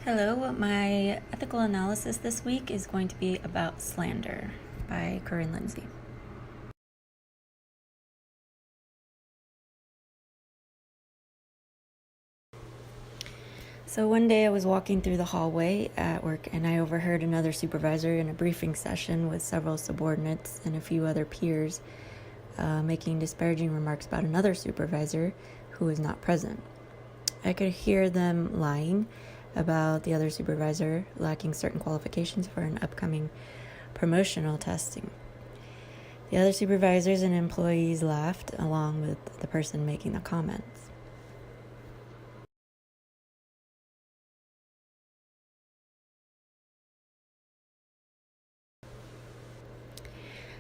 Hello, my ethical analysis this week is going to be about slander by Corinne Lindsay. So one day I was walking through the hallway at work and I overheard another supervisor in a briefing session with several subordinates and a few other peers making disparaging remarks about another supervisor who was not present. I could hear them lying about the other supervisor lacking certain qualifications for an upcoming promotional testing. The other supervisors and employees laughed along with the person making the comments.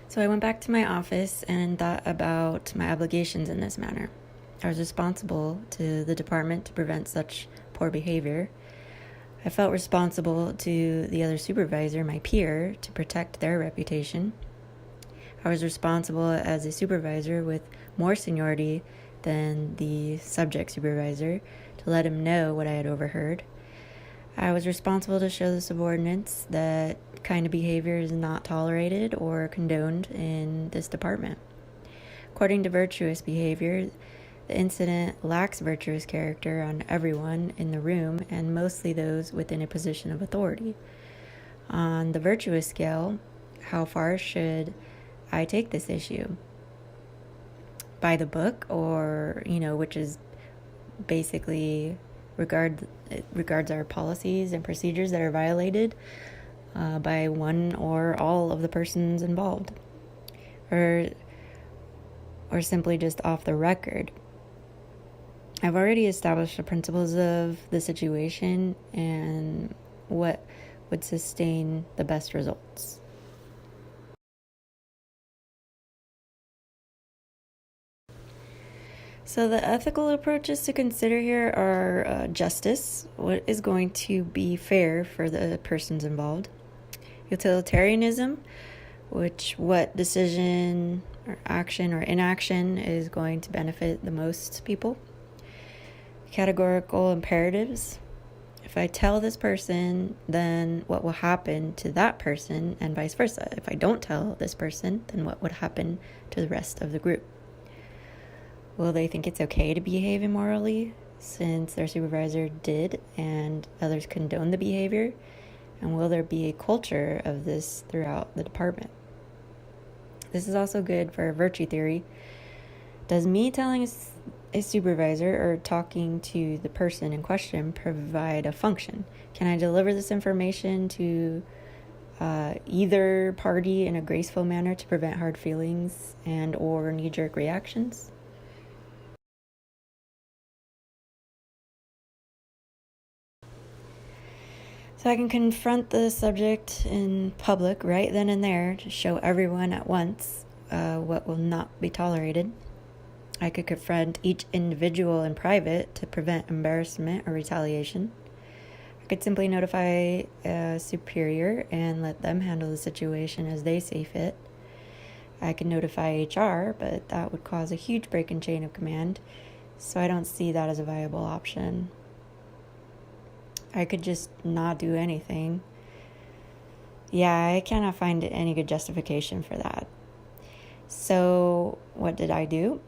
So I went back to my office and thought about my obligations in this manner. I was responsible to the department to prevent such poor behavior. I felt responsible to the other supervisor, my peer, to protect their reputation. I was responsible as a supervisor with more seniority than the subject supervisor to let him know what I had overheard. I was responsible to show the subordinates that kind of behavior is not tolerated or condoned in this department. According to virtuous behavior, the incident lacks virtuous character on everyone in the room and mostly those within a position of authority. On the virtuous scale, how far should I take this issue? By the book, or, which is basically regards our policies and procedures that are violated by one or all of the persons involved, or simply just off the record. I've already established the principles of the situation and what would sustain the best results. So the ethical approaches to consider here are justice, what is going to be fair for the persons involved; utilitarianism, what decision or action or inaction is going to benefit the most people; categorical imperatives, if I tell this person, then what will happen to that person, and vice versa. If I don't tell this person, then what would happen to the rest of the group? Will they think it's okay to behave immorally since their supervisor did and others condone the behavior? And will there be a culture of this throughout the department? This is also good for virtue theory. Does me telling a supervisor or talking to the person in question provide a function? Can I deliver this information to either party in a graceful manner to prevent hard feelings and or knee-jerk reactions? So I can confront the subject in public right then and there to show everyone at once what will not be tolerated. I could confront each individual in private to prevent embarrassment or retaliation. I could simply notify a superior and let them handle the situation as they see fit. I could notify HR, but that would cause a huge break in chain of command, so I don't see that as a viable option. I could just not do anything. Yeah, I cannot find any good justification for that. So what did I do?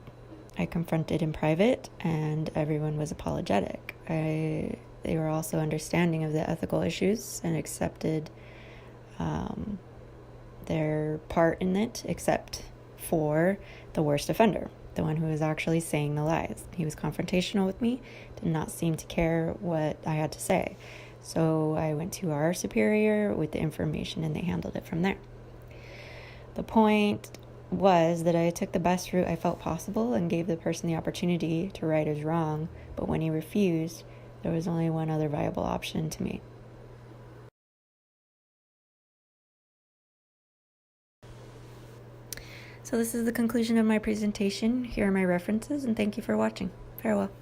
I confronted in private, and everyone was apologetic. They were also understanding of the ethical issues and accepted their part in it, except for the worst offender, the one who was actually saying the lies. He was confrontational with me, did not seem to care what I had to say. So I went to our superior with the information and they handled it from there. The point was that I took the best route I felt possible and gave the person the opportunity to right his wrong, but when he refused, there was only one other viable option to me. So this is the conclusion of my presentation. Here are my references, and thank you for watching. Farewell.